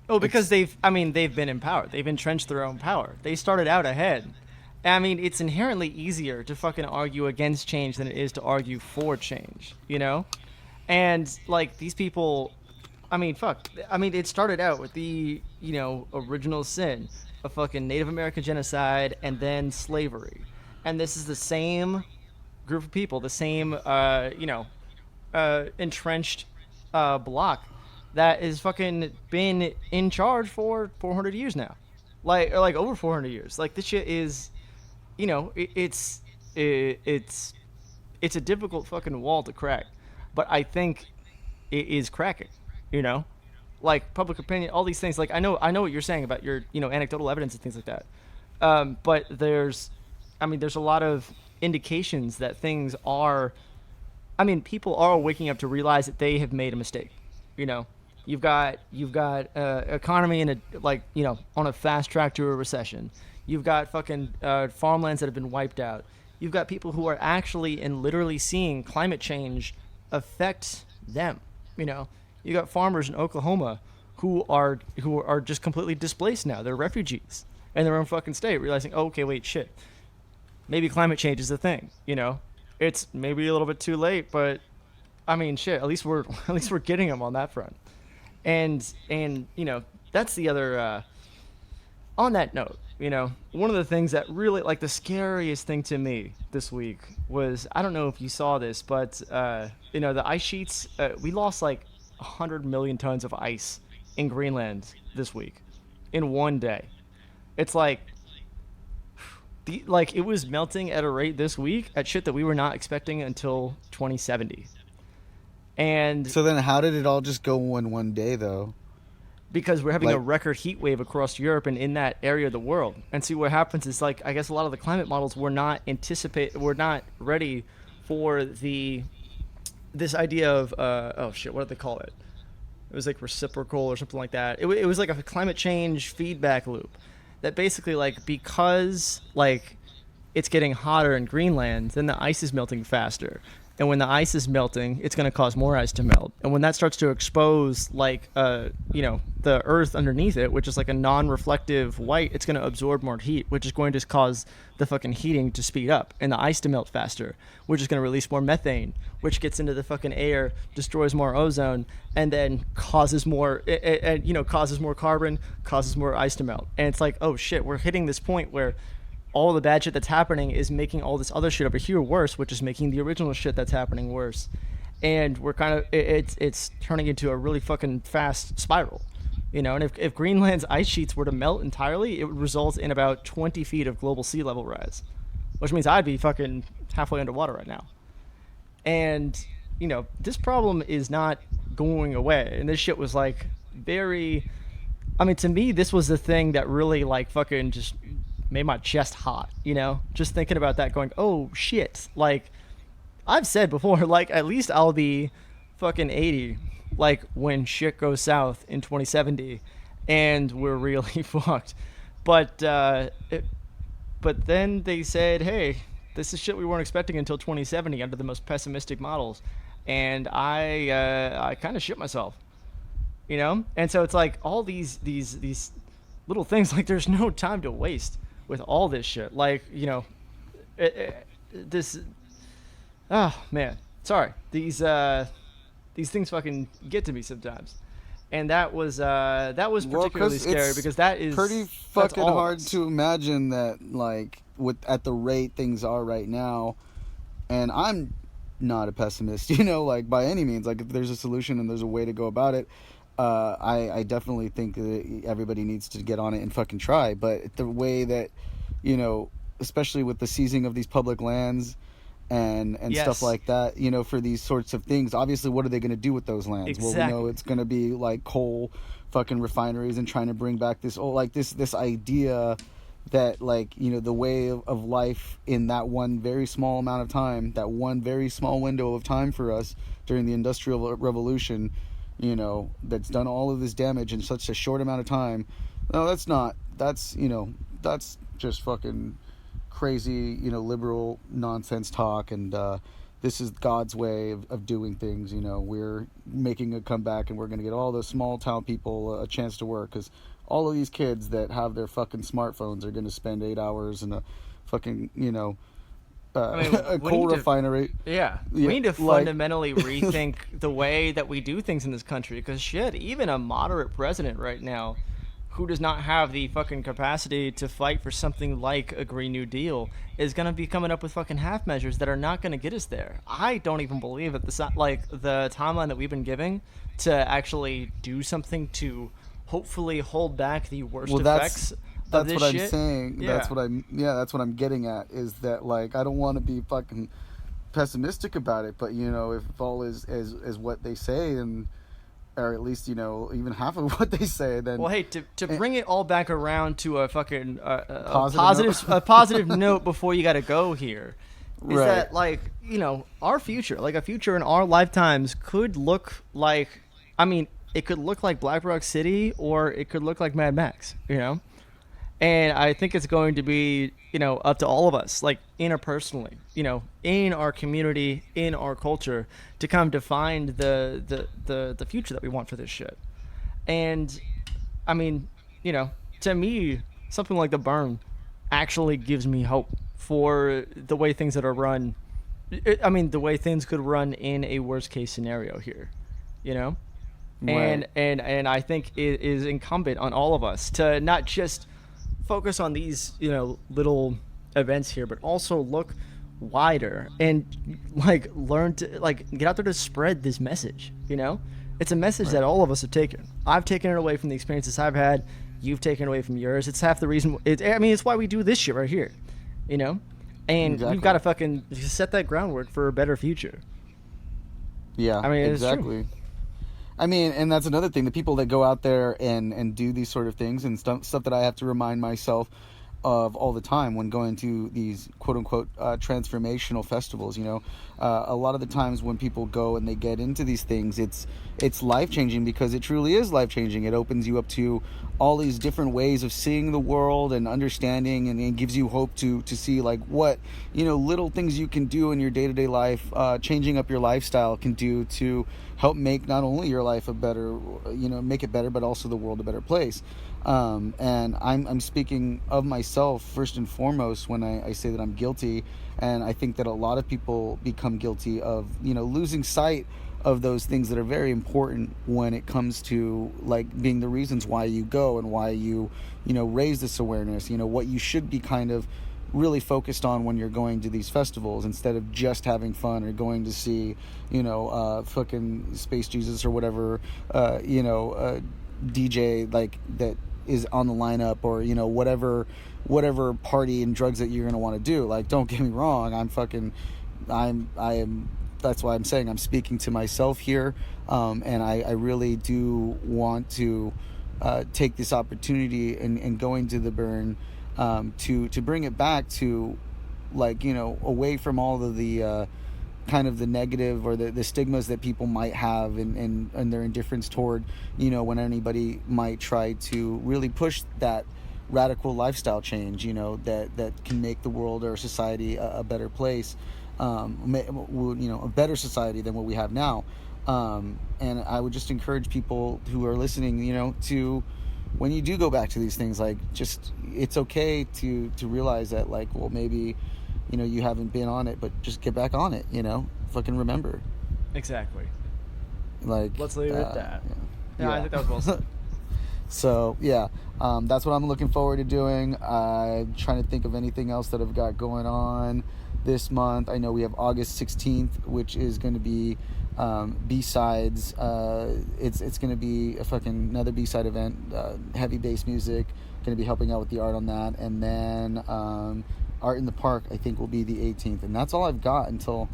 Speaker 3: Oh, because they've been in power. They've entrenched their own power. They started out ahead. I mean, it's inherently easier to fucking argue against change than it is to argue for change, you know? And like these people, I mean, fuck. I mean, it started out with the, you know, original sin of fucking Native American genocide and then slavery. And this is the same group of people, the same, entrenched block that has fucking been in charge for 400 years now. Like over 400 years. Like, this shit is, you know, it's a difficult fucking wall to crack. But I think it is cracking, you know? Like, public opinion, all these things. Like, I know what you're saying about your, you know, anecdotal evidence and things like that. But there's a lot of indications that things are, I mean, people are waking up to realize that they have made a mistake. You know, you've got economy in a, like, you know, on a fast track to a recession. You've got fucking farmlands that have been wiped out. You've got people who are actually and literally seeing climate change affect them. You know, you got farmers in Oklahoma who are just completely displaced now. They're refugees in their own fucking state, realizing, oh, okay, wait, shit, maybe climate change is a thing. You know, it's maybe a little bit too late, but I mean, shit, at least we're getting them on that front. And you know, that's the other. On that note, you know, one of the things that really, like, the scariest thing to me this week was, I don't know if you saw this, but you know, the ice sheets. We lost like 100 million tons of ice in Greenland this week, in one day. It's like, it was melting at a rate this week at shit that we were not expecting until 2070. And
Speaker 4: so then how did it all just go in one day though?
Speaker 3: Because we're having a record heat wave across Europe and in that area of the world. And see, what happens is, like, I guess a lot of the climate models were not ready for this idea of oh shit, what did they call it? It was like reciprocal or something like that. It was like a climate change feedback loop that basically, like, because like it's getting hotter in Greenland, then the ice is melting faster. And when the ice is melting, it's going to cause more ice to melt. And when that starts to expose, like, you know, the earth underneath it, which is like a non-reflective white, it's going to absorb more heat, which is going to cause the fucking heating to speed up and the ice to melt faster, which is going to release more methane, which gets into the fucking air, destroys more ozone, and then causes more, causes more carbon, causes more ice to melt. And it's like, oh shit, we're hitting this point where all the bad shit that's happening is making all this other shit over here worse, which is making the original shit that's happening worse. And we're kind of, it's turning into a really fucking fast spiral, you know. And if Greenland's ice sheets were to melt entirely, it would result in about 20 feet of global sea level rise, which means I'd be fucking halfway underwater right now. And, you know, this problem is not going away. And this shit was like very, I mean, to me, this was the thing that really, like, fucking just made my chest hot, you know, just thinking about that, going, oh shit. Like, I've said before, like, at least I'll be fucking 80, like, when shit goes south in 2070 and we're really fucked. But then they said, hey, this is shit we weren't expecting until 2070 under the most pessimistic models. And I kind of shit myself, you know? And so it's like all these little things, like, there's no time to waste with all this shit. Like, you know, oh man, sorry, these things fucking get to me sometimes. And that was particularly
Speaker 4: 'cause
Speaker 3: scary
Speaker 4: it's
Speaker 3: because that is
Speaker 4: pretty
Speaker 3: that's
Speaker 4: fucking
Speaker 3: all of
Speaker 4: hard
Speaker 3: us.
Speaker 4: to imagine that, like, with at the rate things are right now. And I'm not a pessimist, like by any means. Like, if there's a solution and there's a way to go about it, I definitely think that everybody needs to get on it and fucking try. But the way that, especially with the seizing of these public lands and stuff
Speaker 3: Yes,
Speaker 4: like that, for these sorts of things, obviously, what are they going to do with those lands? Well, we know
Speaker 3: exactly.
Speaker 4: it's going to be like coal fucking refineries and trying to bring back this idea that, like, the way of life in that one very small amount of time, that one very small window of time for us during the Industrial Revolution, that's done all of this damage in such a short amount of time. No, that's just fucking crazy, liberal nonsense talk. And this is God's way of doing things. We're making a comeback, and we're going to get all the small town people a chance to work, because all of these kids that have their fucking smartphones are going to spend 8 hours in a fucking,
Speaker 3: I mean,
Speaker 4: a
Speaker 3: we
Speaker 4: coal
Speaker 3: need to
Speaker 4: refinery.
Speaker 3: Yeah, we need to fundamentally rethink the way that we do things in this country. Because shit, even a moderate president right now, who does not have the fucking capacity to fight for something like a Green New Deal, is gonna be coming up with fucking half measures that are not gonna get us there. I don't even believe that the timeline that we've been giving to actually do something to hopefully hold back the worst
Speaker 4: Well,
Speaker 3: effects of
Speaker 4: that's
Speaker 3: this
Speaker 4: what I'm
Speaker 3: shit.
Speaker 4: saying.
Speaker 3: Yeah.
Speaker 4: That's what I'm getting at, is that, like, I don't want to be fucking pessimistic about it, but if all is what they say, and or at least even half of what they say, then
Speaker 3: Well, hey, to bring it all back around to a fucking
Speaker 4: Positive note.
Speaker 3: a positive note before you got to go here, is
Speaker 4: Right.
Speaker 3: that, like, our future, like a future in our lifetimes, could look like, I mean, it could look like Black Rock City, or it could look like Mad Max, And I think it's going to be, up to all of us, like interpersonally, in our community, in our culture, to come define the future that we want for this shit. And I mean, to me, something like the burn actually gives me hope for the way things that are run. I mean, the way things could run in a worst case scenario here, you know?
Speaker 4: Right.
Speaker 3: And I think it is incumbent on all of us to not just focus on these, little events here, but also look wider and, like, learn to, like, get out there to spread this message. It's a message that all of us have taken. I've taken it away from the experiences I've had. You've taken it away from yours. It's half the reason. It's why we do this shit right here. And
Speaker 4: Exactly.
Speaker 3: we've got to fucking set that groundwork for a better future.
Speaker 4: Yeah,
Speaker 3: I mean, it's true.
Speaker 4: exactly. I mean, and that's another thing. The people that go out there and do these sort of things, and stuff that I have to remind myself of all the time when going to these quote unquote transformational festivals. A lot of the times when people go and they get into these things, it's life changing, because it truly is life changing. It opens you up to all these different ways of seeing the world and understanding, and it gives you hope to see, like, what little things you can do in your day-to-day life, changing up your lifestyle, can do to help make not only your life a better, make it better, but also the world a better place. And I'm speaking of myself first and foremost when I say that I'm guilty, and I think that a lot of people become guilty of losing sight of those things that are very important when it comes to, like, being the reasons why you go and why you raise this awareness, what you should be kind of really focused on when you're going to these festivals, instead of just having fun or going to see fucking Space Jesus or whatever DJ like that is on the lineup, or whatever party and drugs that you're going to want to do. Like, don't get me wrong, I am that's why I'm saying I'm speaking to myself here, and I really do want to take this opportunity and going to the burn, to bring it back to, like, away from all of the kind of the negative or the stigmas that people might have, and their indifference toward when anybody might try to really push that radical lifestyle change that can make the world or society a better place, a better society than what we have now. And I would just encourage people who are listening, to, when you do go back to these things, like, just, it's okay to realize that, like, well, maybe you haven't been on it, but just get back on it. Fucking remember.
Speaker 3: Exactly.
Speaker 4: Like,
Speaker 3: Let's leave it at that.
Speaker 4: Yeah.
Speaker 3: Yeah, I think that was well said.
Speaker 4: So yeah, that's what I'm looking forward to doing. Trying to think of anything else that I've got going on this month. I know we have August 16th, which is going to be B-sides. It's going to be a fucking another B-side event, heavy bass music. Going to be helping out with the art on that, and then Art in the Park I think will be the 18th, and that's all I've got until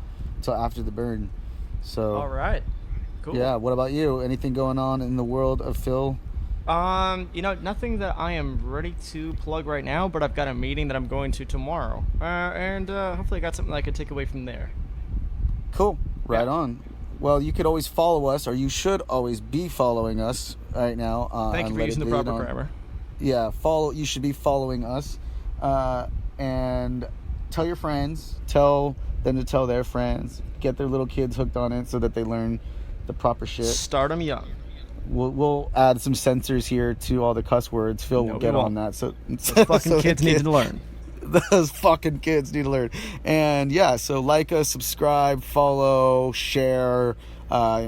Speaker 4: after the burn. So
Speaker 3: All right. Cool.
Speaker 4: yeah, what about you? Anything going on in the world of Phil?
Speaker 3: Nothing that I am ready to plug right now, but I've got a meeting that I'm going to tomorrow, and hopefully I got something that I can take away from there.
Speaker 4: Cool. Right on. Well, you could always follow us, or you should always be following us right now.
Speaker 3: Thank you
Speaker 4: on
Speaker 3: for
Speaker 4: Let
Speaker 3: using
Speaker 4: It
Speaker 3: the
Speaker 4: Bleed
Speaker 3: proper
Speaker 4: on-
Speaker 3: grammar.
Speaker 4: Yeah, follow. You should be following us, and tell your friends. Tell them to tell their friends. Get their little kids hooked on it so that they learn the proper shit.
Speaker 3: Start 'em young.
Speaker 4: We'll add some censors here to all the cuss words. Phil
Speaker 3: No,
Speaker 4: will
Speaker 3: we
Speaker 4: get
Speaker 3: won't.
Speaker 4: on that. So
Speaker 3: Those fucking
Speaker 4: so
Speaker 3: kids
Speaker 4: the
Speaker 3: need to learn.
Speaker 4: Those fucking kids need to learn. And yeah, so like us, subscribe, follow, share.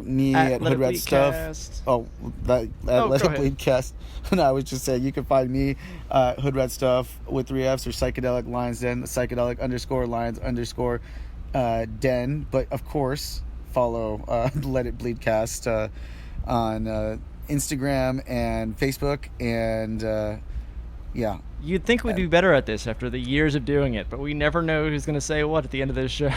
Speaker 4: Me at
Speaker 3: Let It
Speaker 4: Hood Rat
Speaker 3: Bleed
Speaker 4: Stuff.
Speaker 3: Cast.
Speaker 4: Oh, that
Speaker 3: Oh,
Speaker 4: Let
Speaker 3: go
Speaker 4: It
Speaker 3: ahead.
Speaker 4: Bleed Cast. No, I was just saying you can find me Hood Rat Stuff with 3 F's or Psychedelic Lions Den, psychedelic _Lions _Den. But of course, follow Let It Bleed Cast on Instagram and Facebook, and yeah.
Speaker 3: You'd think we'd be better at this after the years of doing it, but we never know who's going to say what at the end of this show.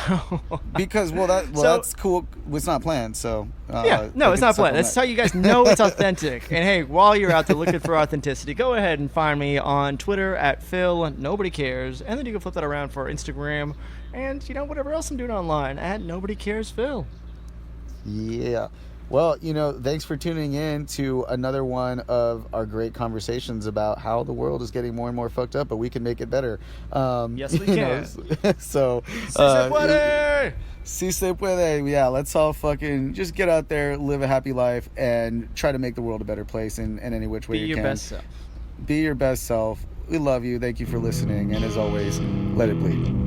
Speaker 4: Because
Speaker 3: So-
Speaker 4: that's cool. It's not planned, so
Speaker 3: Yeah, no,
Speaker 4: they
Speaker 3: it's
Speaker 4: can
Speaker 3: not planned. That's how
Speaker 4: supplement.
Speaker 3: you guys know it's authentic. And hey, while you're out there looking for authenticity, go ahead and find me on Twitter at Phil Nobody Cares, and then you can flip that around for Instagram and whatever else I'm doing online at Nobody Cares Phil.
Speaker 4: Yeah. Well, thanks for tuning in to another one of our great conversations about how the world is getting more and more fucked up, but we can make it better.
Speaker 3: Yes, we can.
Speaker 4: So,
Speaker 3: Si se puede!
Speaker 4: Si se puede. Yeah, let's all fucking just get out there, live a happy life, and try to make the world a better place in any which way
Speaker 3: Be
Speaker 4: you
Speaker 3: your
Speaker 4: can.
Speaker 3: best self.
Speaker 4: Be your best self. We love you. Thank you for listening. And as always, let it bleed.